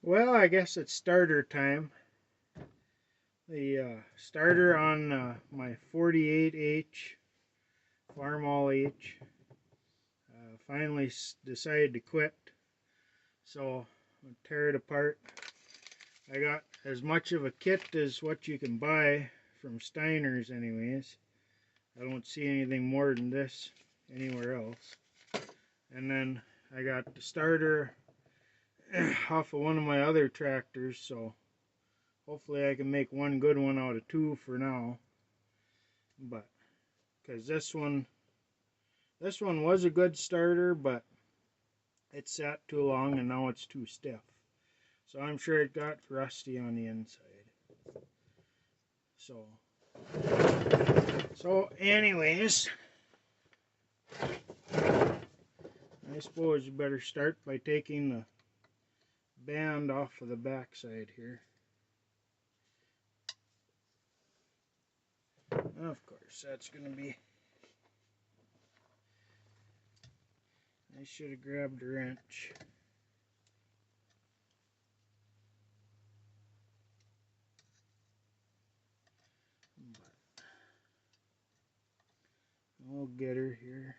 Well, I guess it's starter time. The starter on my 48H Farmall H finally decided to quit, so I'll tear it apart. I got as much of a kit as what you can buy from Steiner's anyways. I don't see anything more than this anywhere else. And then I got the starter off of one of my other tractors, so hopefully I can make one good one out of two for now. But because this one was a good starter, but it sat too long and now it's too stiff. So I'm sure it got rusty on the inside. So anyways, I suppose you better start by taking the band off of the backside here. Of course, that's going to be... I should have grabbed a wrench. But I'll get her here.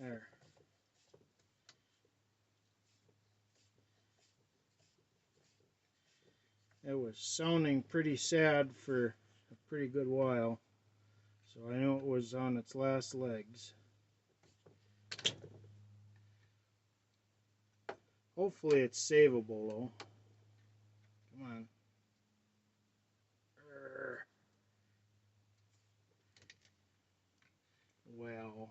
There. It was sounding pretty sad for a pretty good while, so I know it was on its last legs. Hopefully it's savable though. Come on. Well,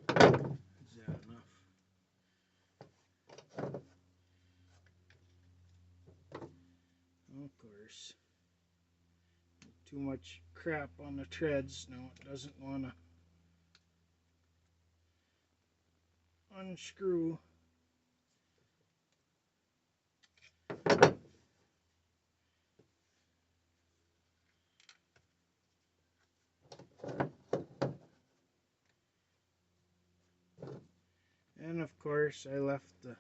is that enough? Of course. Too much crap on the treads. Now it doesn't want to unscrew. And of course I left the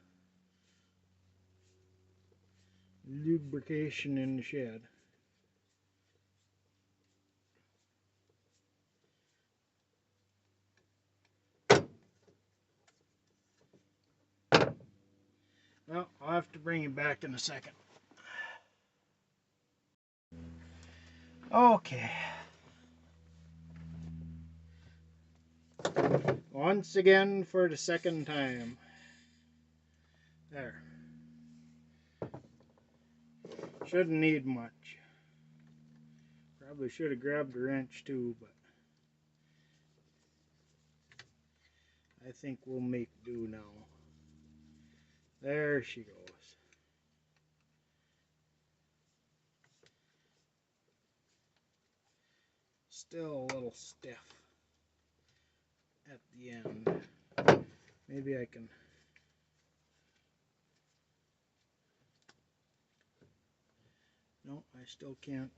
lubrication in the shed. Well, I'll have to bring you back in a second. Okay. Once again for the second time. There. Shouldn't need much. Probably should have grabbed a wrench too, but I think we'll make do now. There she goes. Still a little stiff at the end. Maybe I can... No, I still can't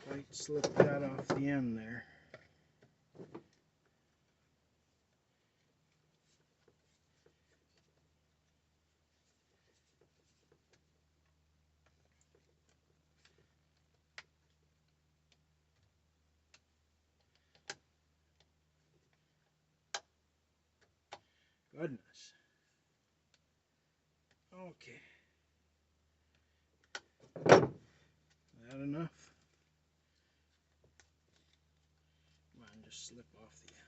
quite slip that off the end there. Goodness. Okay. That enough? Come on, just slip off the end.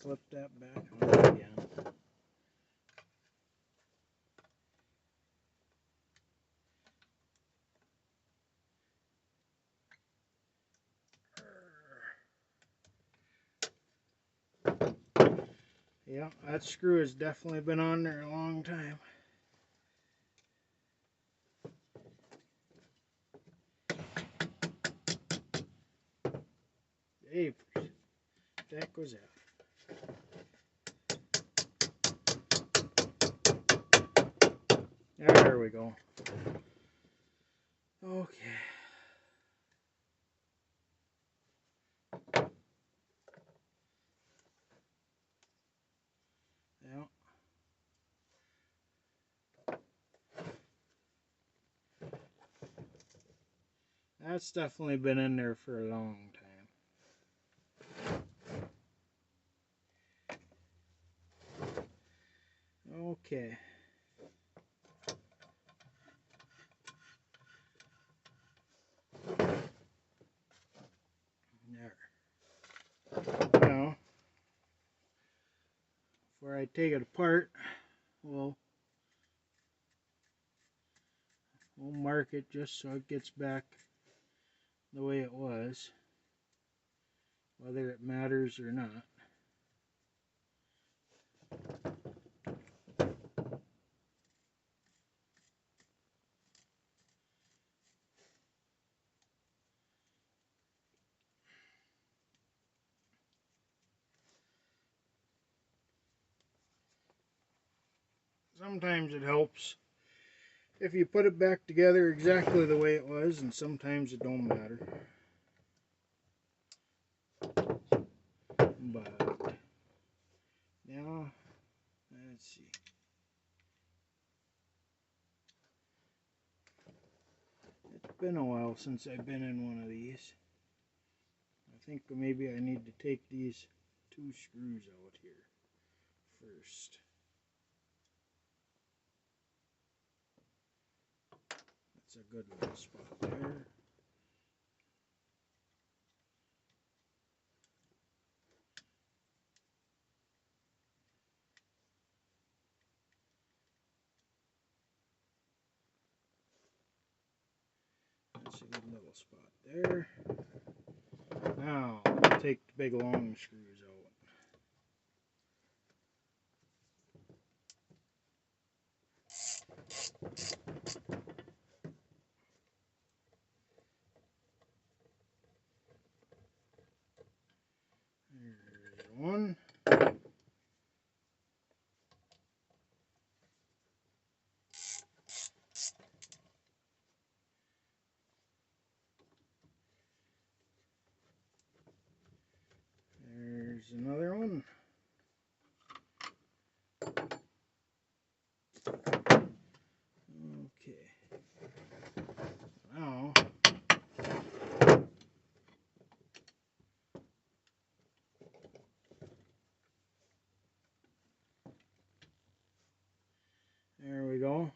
Slip that back on again. Yeah, that screw has definitely been on there a long time. Hey, what the heck was that? There we go. Okay. Yeah. That's definitely been in there for a long time. Okay. There. Now, before I take it apart, we'll mark it just so it gets back the way it was, whether it matters or not. Sometimes it helps if you put it back together exactly the way it was, and sometimes it don't matter. But now, let's see. It's been a while since I've been in one of these. I think maybe I need to take these two screws out here first. That's a good little spot there. That's a good little spot there. Now, I'll take the big long screws out. There's one. There's another one. Okay. Now, there we go.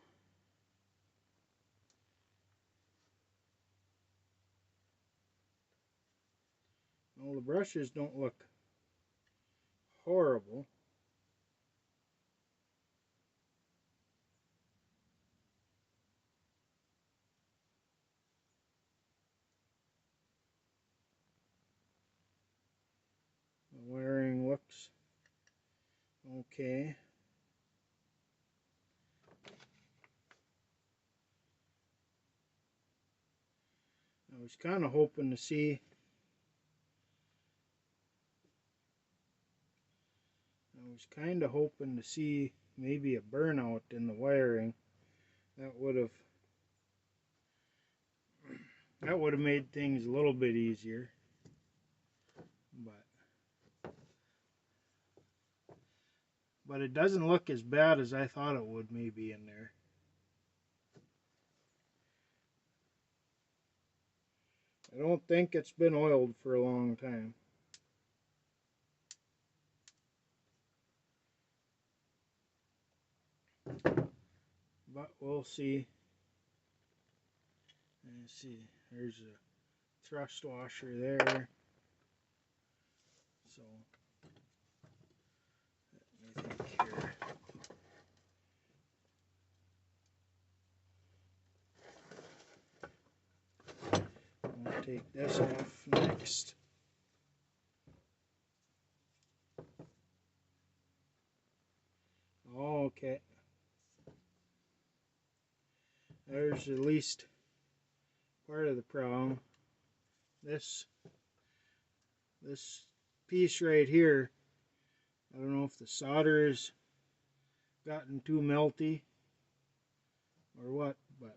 Well, the brushes don't look horrible. The wiring looks okay. I was kind of hoping to see maybe a burnout in the wiring. That would have made things a little bit easier. But it doesn't look as bad as I thought it would maybe in there. I don't think it's been oiled for a long time. But we'll see. Let's see. There's a thrust washer there. So let me think here. I'll take this off next. Okay. There's at least part of the problem. This piece right here, I don't know if the solder has gotten too melty or what, but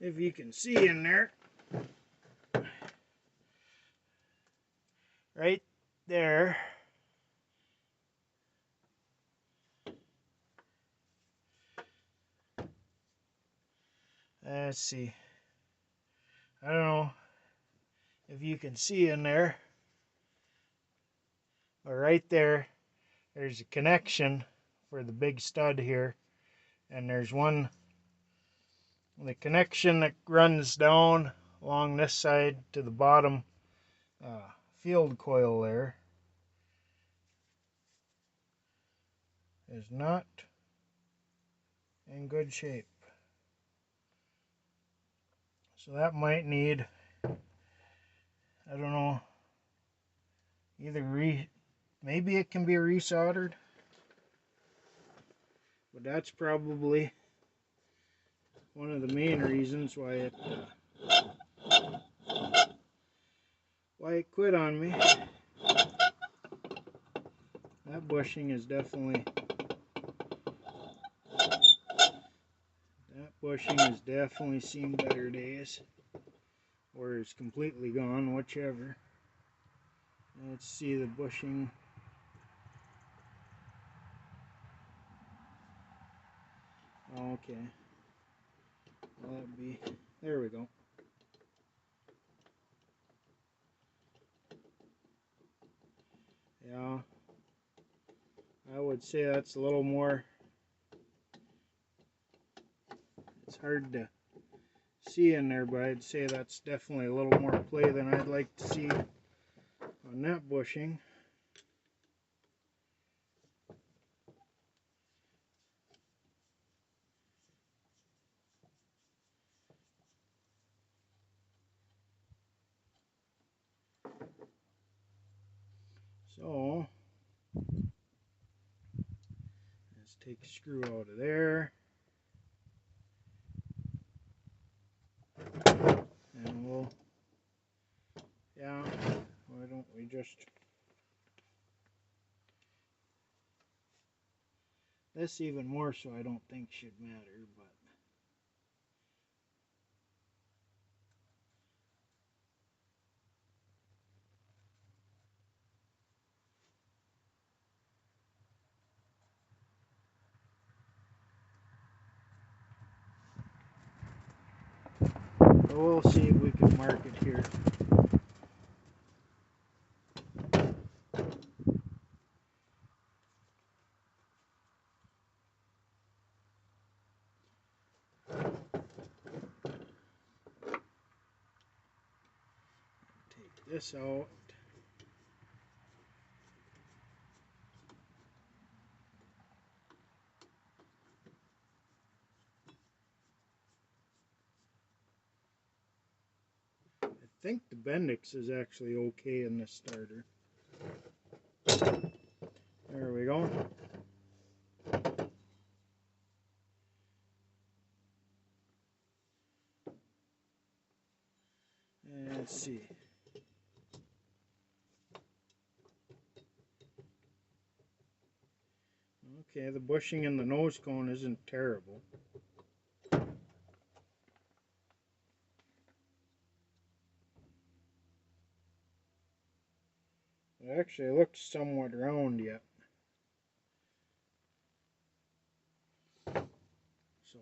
if you can see in there, right there, let's see, I don't know if you can see in there, but right there, there's a connection for the big stud here, and there's the connection that runs down along this side to the bottom field coil there is not in good shape. So that might need, I don't know, maybe it can be resoldered, but that's probably one of the main reasons why it quit on me. That bushing is definitely seen better days, or is completely gone, whichever. Let's see the bushing. Okay. Well, that'd be, there we go. Yeah, I would say that's a little more, it's hard to see in there, but I'd say that's definitely a little more play than I'd like to see on that bushing. So let's take a screw out of there, and why don't we just, this even more so I don't think should matter, but we'll see if we can mark it here. Take this out. I think the Bendix is actually okay in this starter. There we go. Let's see. Okay, the bushing in the nose cone isn't terrible. It actually looks somewhat round yet. So,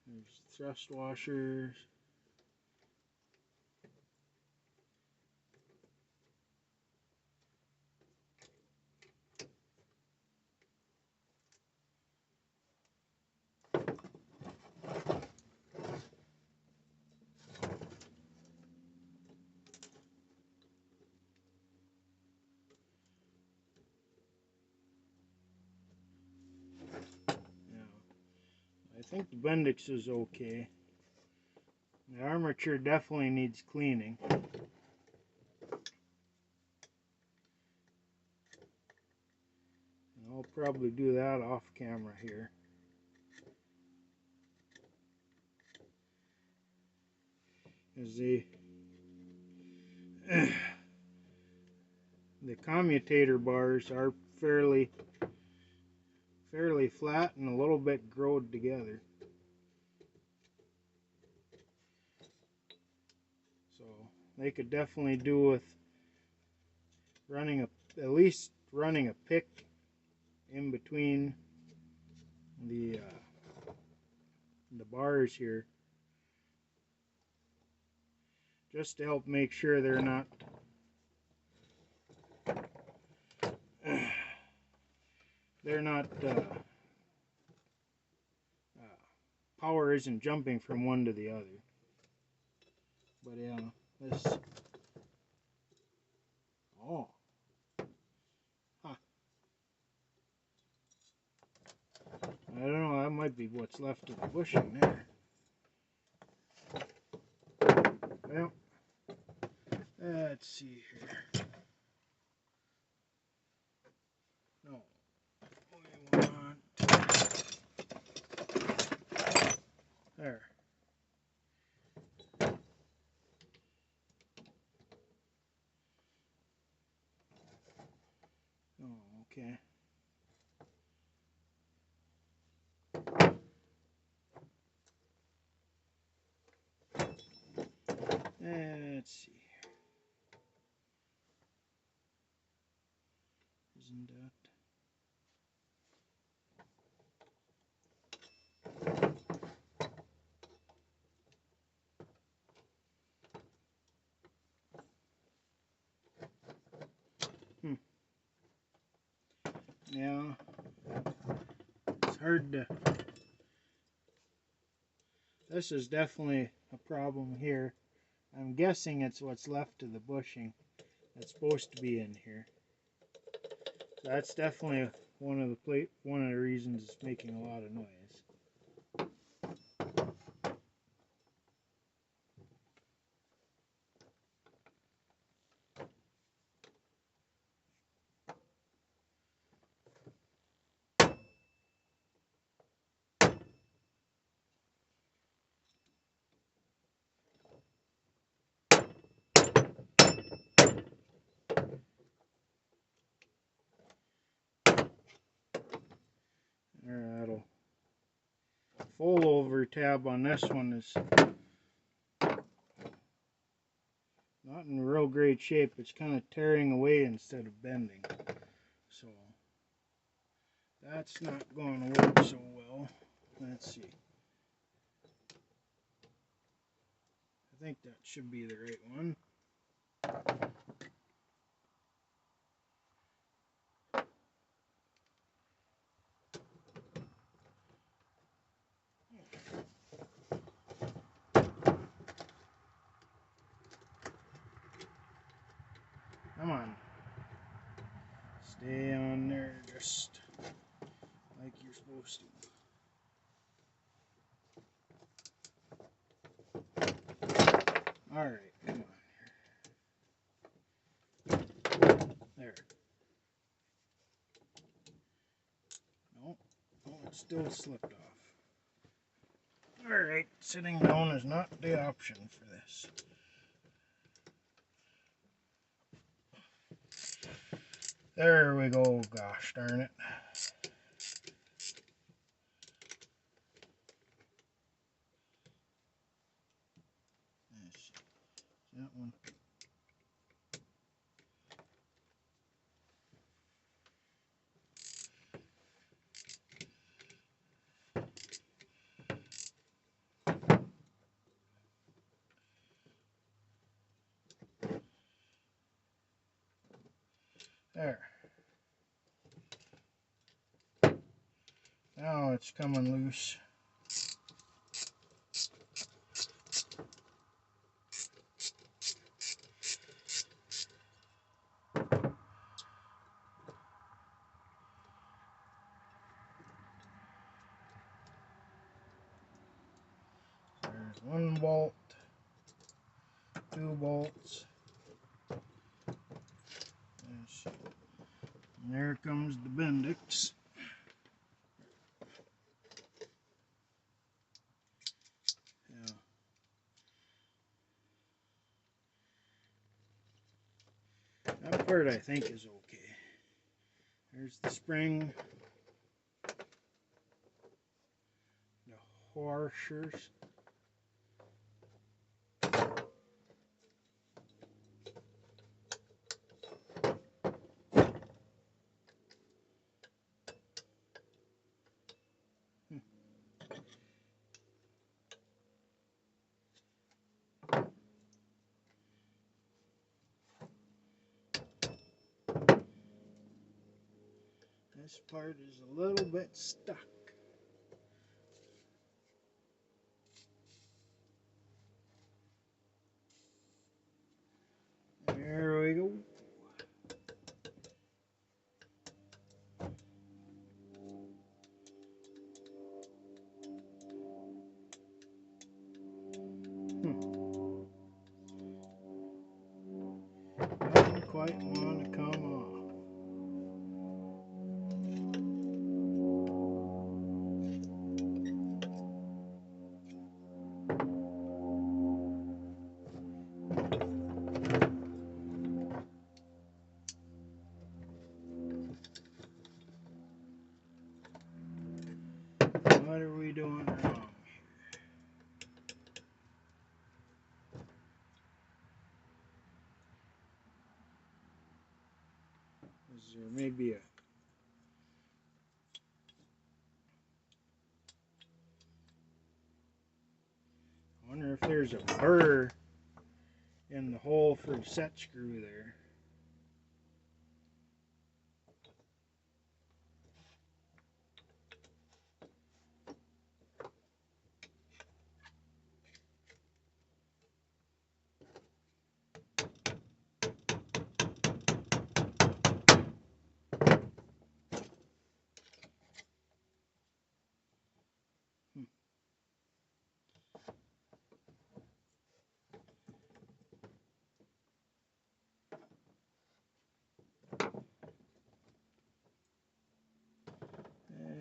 there's thrust washers. I think the Bendix is okay. The armature definitely needs cleaning. probably do that off camera here. As the commutator bars are fairly flat and a little bit growed together. So they could definitely do with at least running a pick in between the bars here, just to help make sure they're not power isn't jumping from one to the other. But yeah, this. Oh. Huh. I don't know, that might be what's left of the bushing there. Well, let's see here. No. We want. There. Oh, okay. Let's see. Isn't that? Yeah. It's hard to. This is definitely a problem here. I'm guessing it's what's left of the bushing that's supposed to be in here. So that's definitely one of the reasons it's making a lot of noise. That'll fold over tab on this one is not in real great shape. It's kind of tearing away instead of bending. So that's not going to work so well. Let's see. I think that should be the right one. Come on. Stay on there just like you're supposed to. Alright, come on here. There. No, it still slipped off. Alright, sitting down is not the option for this. There we go, gosh darn it. That one. There. Now it's coming loose. There's one bolt, two bolts. And there comes the Bendix. That part I think is okay. There's the spring, the washers. This part is a little bit stuck. There we go. Doesn't quite want to come off. What are we doing wrong? Is there maybe a... I wonder if there's a burr in the hole for the set screw there.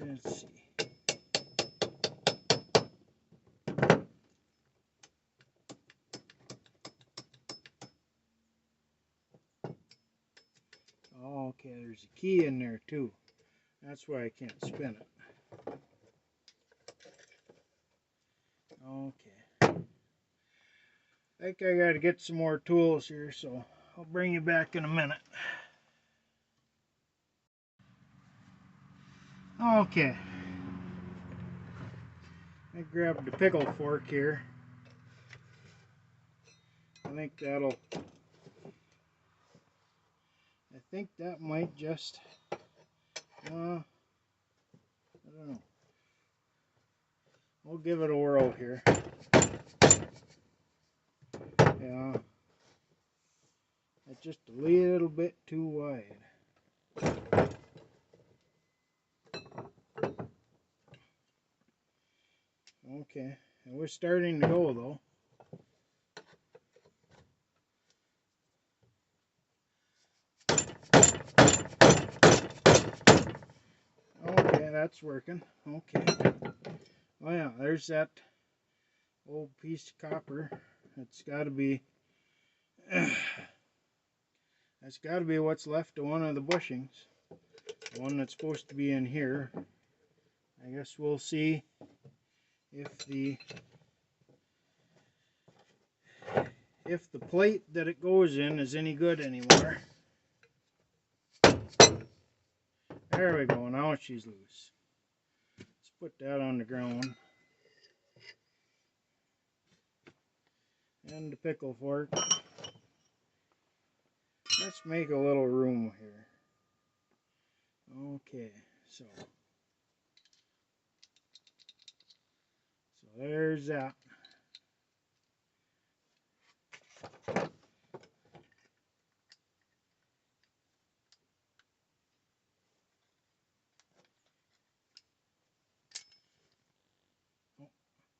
Let's see. Oh, okay, there's a key in there too. That's why I can't spin it. Okay. I think I gotta get some more tools here, so I'll bring you back in a minute. Okay. I grabbed the pickle fork here. I think that might just, I don't know. We'll give it a whirl here. Yeah. It's just a little bit too wide. Okay. And we're starting to go though. Okay, that's working. Okay. Oh yeah, there's that old piece of copper. It's got to be that's got to be what's left of one of the bushings. The one that's supposed to be in here. I guess we'll see if the plate that it goes in is any good anymore. There we go, now she's loose. Let's put that on the ground. And the pickle fork. Let's make a little room here. Okay, so there's that.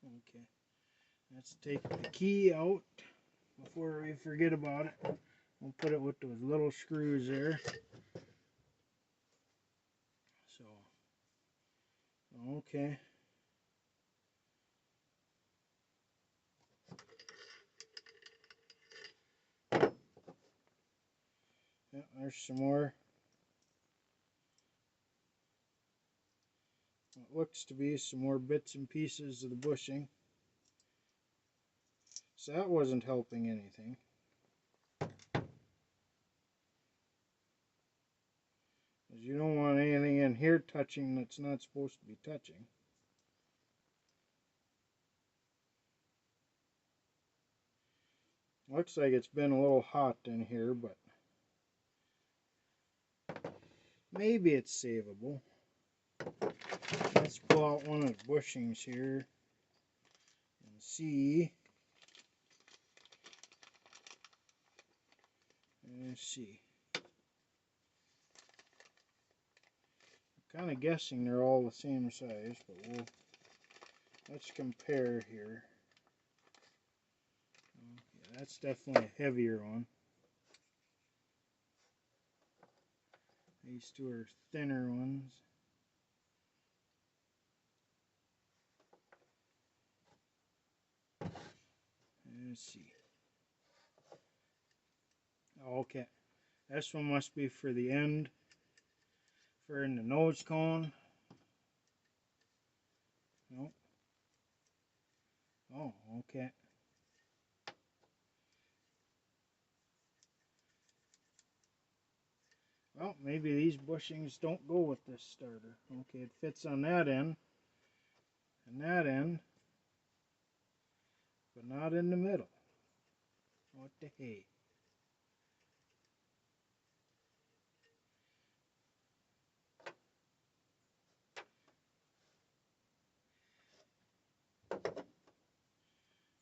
Okay, let's take the key out before we forget about it. We'll put it with those little screws there. So, okay. Yeah, there's some more. What looks to be some more bits and pieces of the bushing. So that wasn't helping anything. Because you don't want anything in here touching that's not supposed to be touching. Looks like it's been a little hot in here, but maybe it's savable. Let's pull out one of the bushings here and see. Let's see. I'm kind of guessing they're all the same size, but let's compare here. Okay, that's definitely a heavier one. These two are thinner ones. Let's see. Okay, this one must be for the end, for in the nose cone. Nope. Oh, okay. Well, maybe these bushings don't go with this starter. Okay, it fits on that end and that end, but not in the middle. What the hey?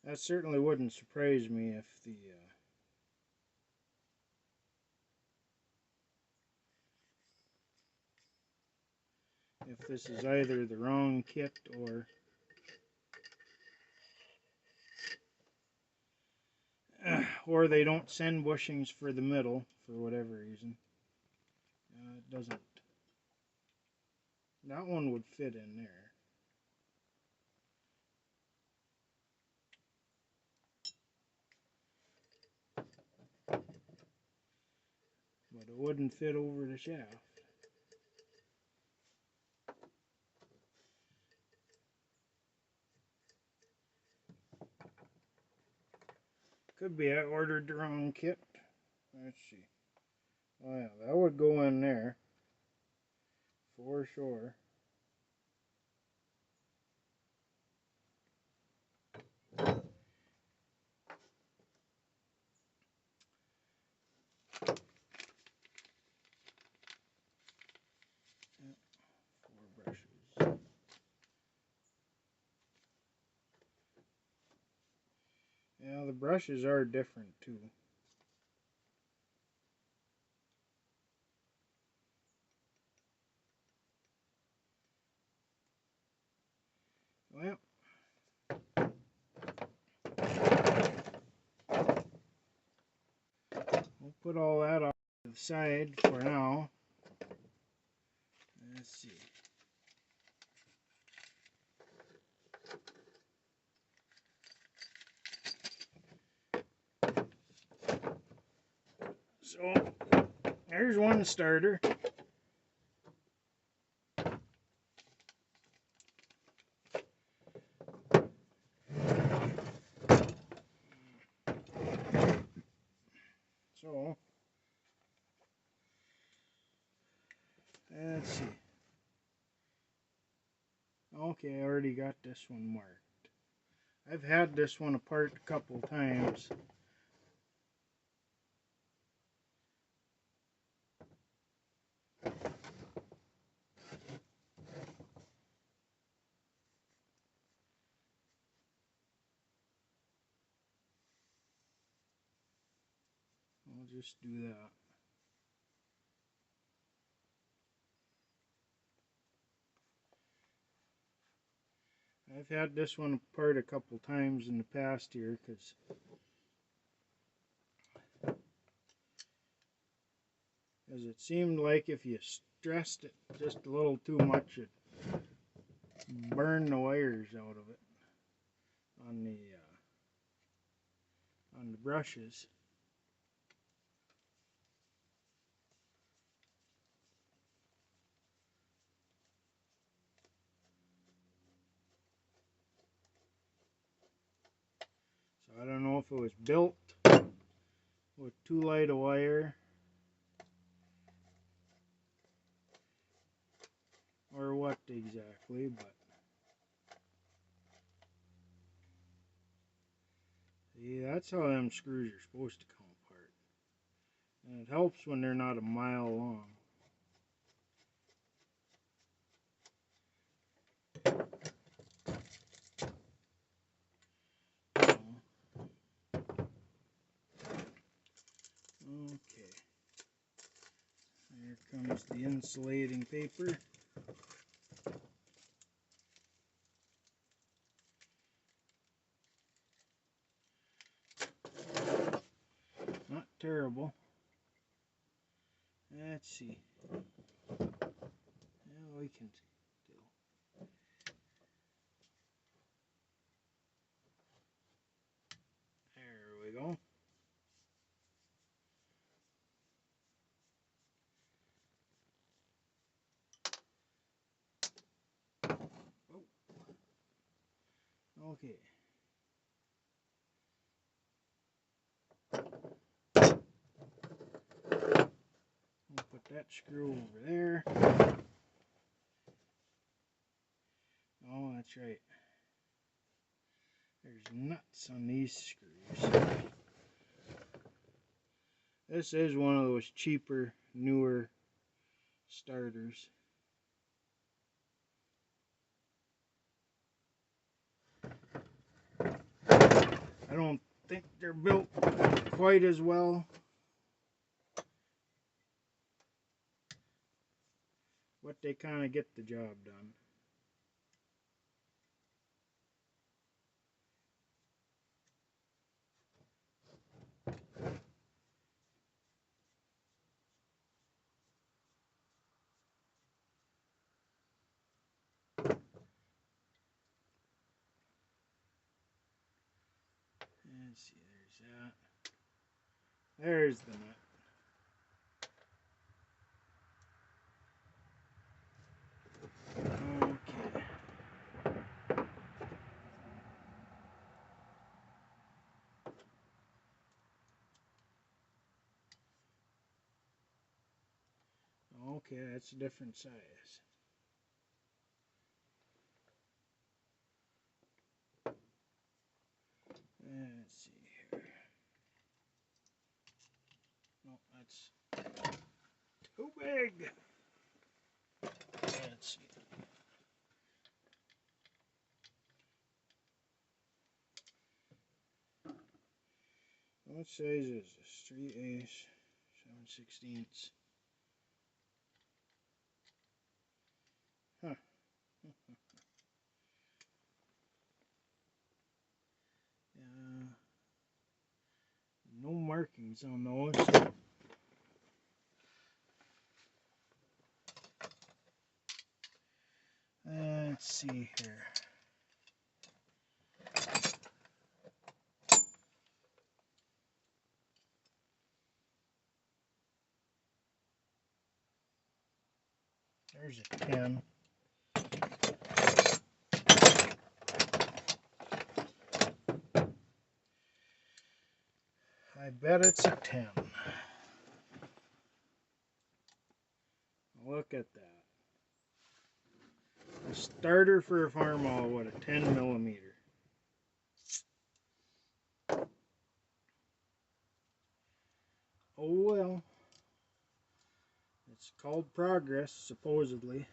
That certainly wouldn't surprise me if this is either the wrong kit or they don't send bushings for the middle for whatever reason. It doesn't. That one would fit in there. But it wouldn't fit over the shaft. Could be I ordered the wrong kit. Let's see. Oh yeah, that would go in there. For sure. Yep, 4 brushes. Yeah, the brushes are different too. Well, we'll put all that off to the side for now. Let's see. So, there's one starter. So, let's see. Okay, I already got this one marked. I've had this one apart a couple times. I'll just do that. I've had this one apart a couple times in the past here because it seemed like if you stressed it just a little too much, it burned the wires out of it on the brushes. I don't know if it was built with too light a wire or what exactly, but see, that's how them screws are supposed to come apart. And it helps when they're not a mile long. Okay, here comes the insulating paper. Not terrible. Let's see. Yeah, we can still. There we go. Oh. Okay. We'll put that screw over there. Oh, that's right. There's nuts on these screws. This is one of those cheaper, newer starters. I don't think they're built quite as well, but they kind of get the job done. Let's see, there's that. There's the nut. Okay. Okay, that's a different size. Let's see here. No, that's too big. Let's see. What size is this? 3/8, 7/16. Huh. No markings on those. Let's see here. There's a 10. I bet it's a 10. Look at that. A starter for a Farmall with a 10mm. Oh well. It's called progress, supposedly.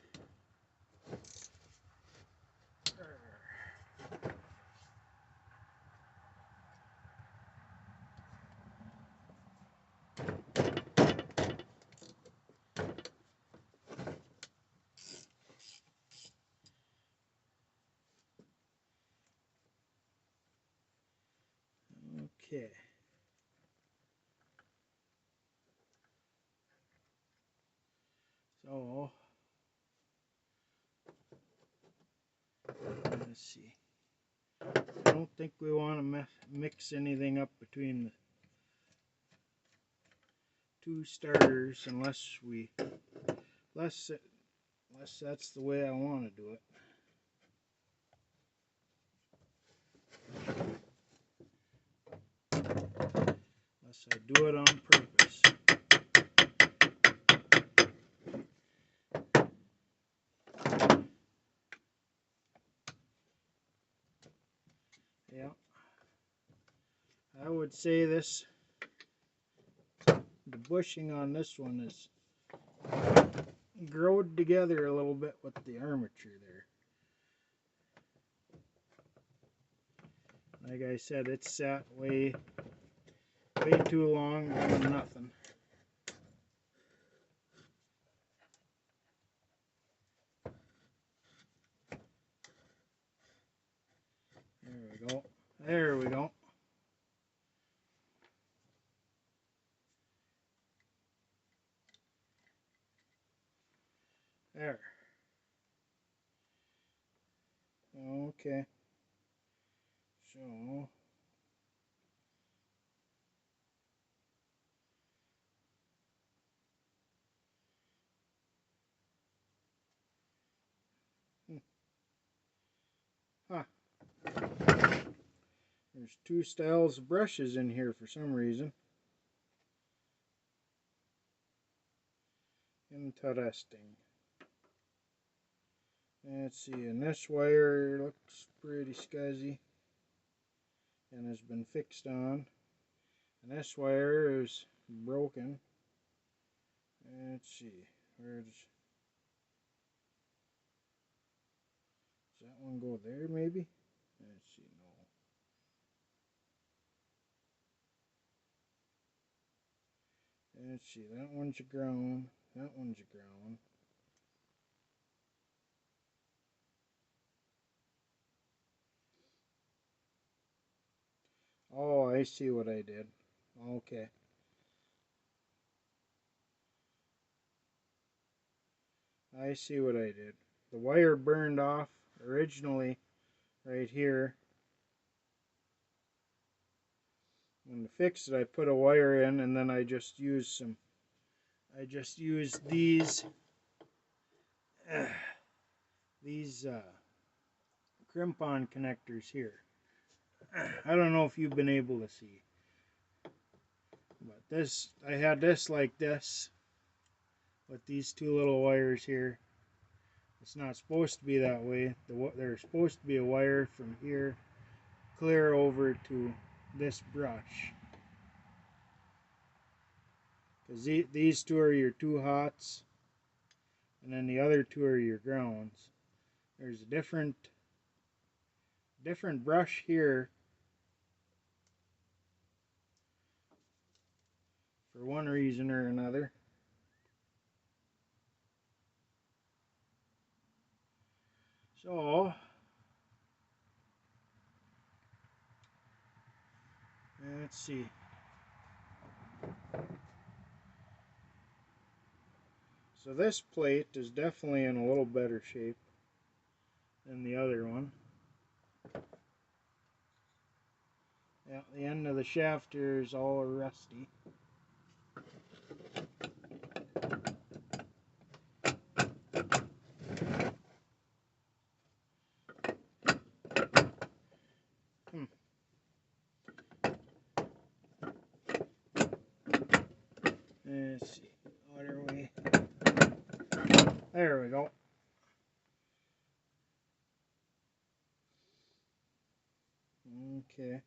Okay. So, let's see. I don't think we want to mix anything up between the two starters unless that's the way I want to do it. purpose. I do it on purpose. Yeah. I would say the bushing on this one is growed together a little bit with the armature there. Like I said, it's sat way too long doing nothing. There we go. There we go. There. Okay. So huh. There's two styles of brushes in here for some reason. Interesting. Let's see, and this wire looks pretty scuzzy and has been fixed on. And this wire is broken. Let's see, does that one go there maybe? Let's see, no. Let's see, that one's a ground, that one's a ground. Oh, I see what I did. Okay. I see what I did. The wire burned off originally right here. When to fix it, I put a wire in and then I just used these crimp-on connectors here. I don't know if you've been able to see, but this, I had this like this with these two little wires here. It's not supposed to be that way. There's supposed to be a wire from here clear over to this brush, because these two are your two hots and then the other two are your grounds. There's a different brush here for one reason or another. So let's see. So this plate is definitely in a little better shape than the other one. Yeah, the end of the shaft here is all rusty. Let's see, what are we? There we go. Okay.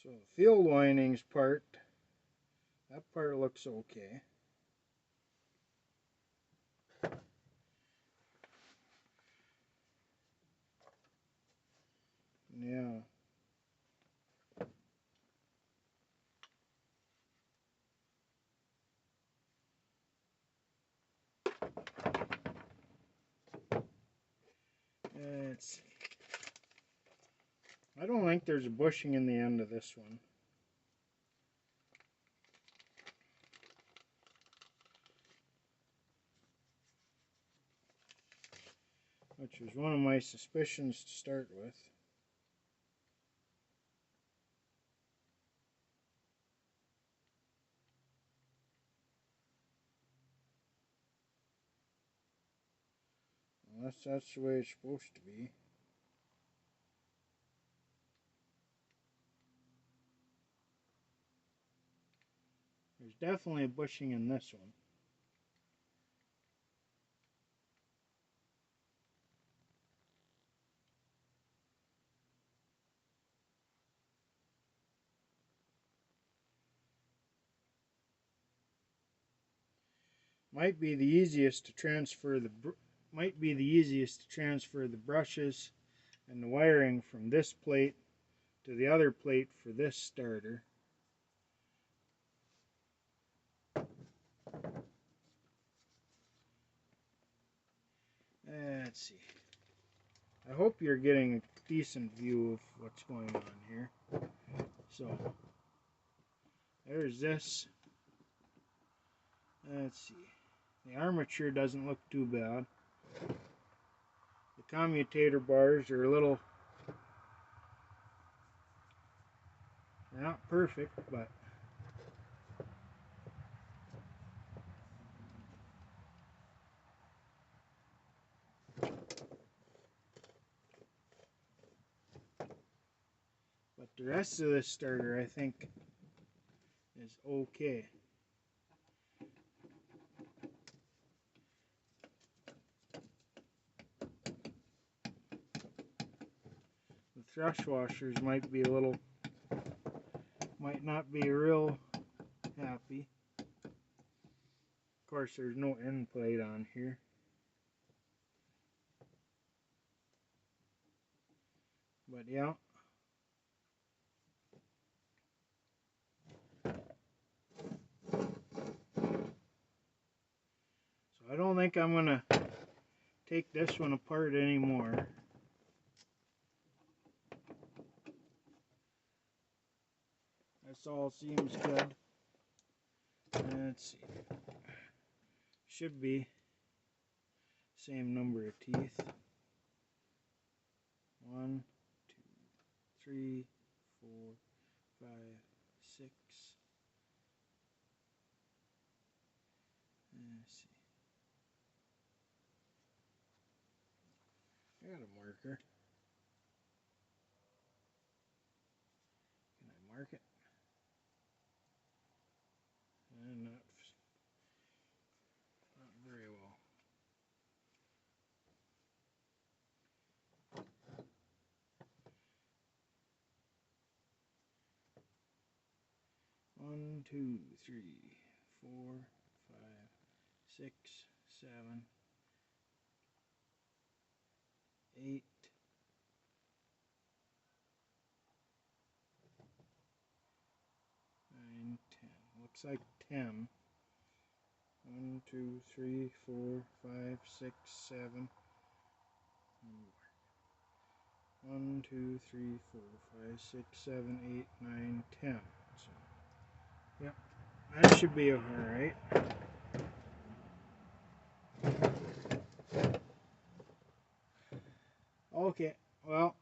So the field windings part, that part looks okay. Yeah. Let's see. I don't think there's a bushing in the end of this one. Which was one of my suspicions to start with. unless that's the way it's supposed to be. There's definitely a bushing in this one. Might be the easiest to transfer the brushes and the wiring from this plate to the other plate for this starter. Let's see. I hope you're getting a decent view of what's going on here. So there's this. Let's see. The armature doesn't look too bad. The commutator bars are they're not perfect, but the rest of this starter I think is okay. The thrush washers might not be real happy. Of course, there's no end plate on here. But yeah. So I don't think I'm gonna take this one apart anymore. This all seems good. Let's see. Should be same number of teeth. 1, 2, 3, 4, 5, 6. Let's see. I got a marker. Can I mark it? Not very well. One, 2, 3, 4, 5, 6, 7, 8. 9, 10. Looks like 10. 1, 2, 3, 4, 5, 6, 7. 1, 2, 3, 4, 5, 6, 7, 8, 9, 10. So, yep, that should be alright. Okay, well,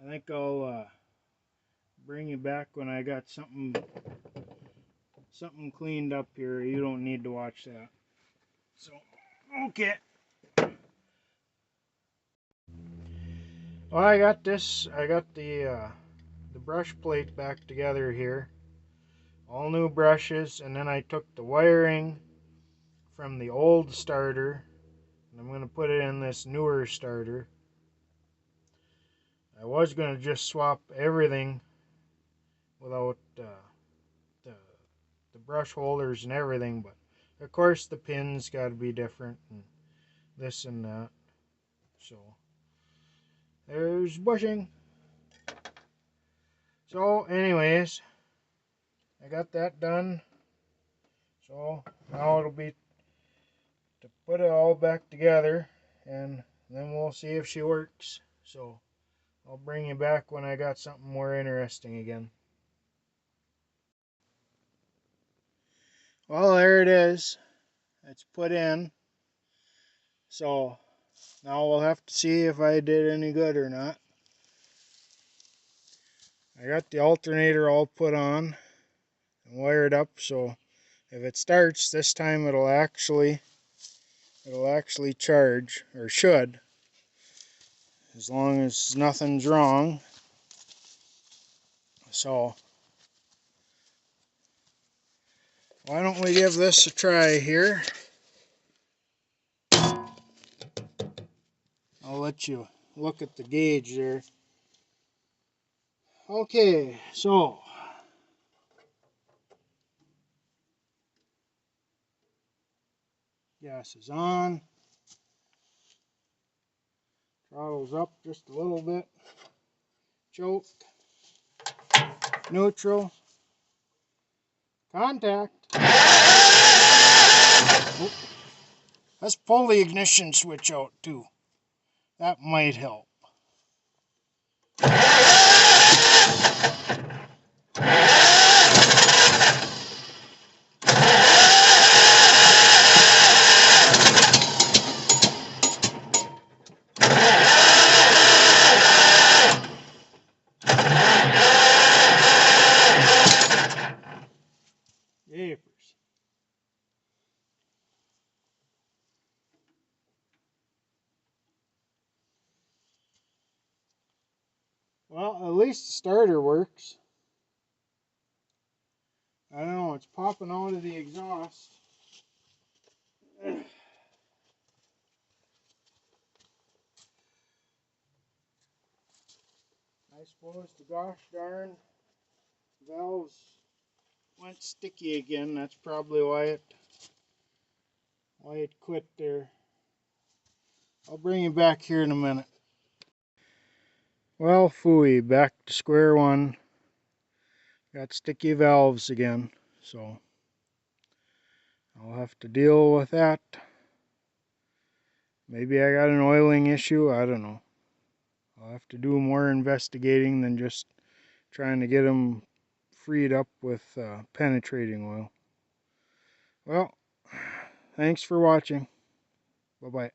I think I'll bring you back when I got something cleaned up here. You don't need to watch that. So, okay. Well, I got the brush plate back together here. All new brushes, and then I took the wiring from the old starter and I'm going to put it in this newer starter. I was going to just swap everything without the brush holders and everything, but of course the pins got to be different and this and that. So there's bushing. So anyways, I got that done. So now it'll be to put it all back together and then we'll see if she works. So I'll bring you back when I got something more interesting again. Well, there it is. It's put in. So now we'll have to see if I did any good or not. I got the alternator all put on and wired up, so if it starts this time it'll actually it'll actually charge, or should, as long as nothing's wrong. So why don't we give this a try here? I'll let you look at the gauge there. Okay, so gas is on. Throttle's up just a little bit. Choke. Neutral. Contact. Oh, let's pull the ignition switch out too. That might help. Yapers. Well, at least the starter works. I don't know, it's popping out of the exhaust. I suppose the gosh darn valves went sticky again. That's probably why it quit there. I'll bring you back here in a minute. Well, phooey, back to square one. Got sticky valves again, so I'll have to deal with that. Maybe I got an oiling issue, I don't know. I'll have to do more investigating than just trying to get them freed up with penetrating oil. Well, thanks for watching. Bye-bye.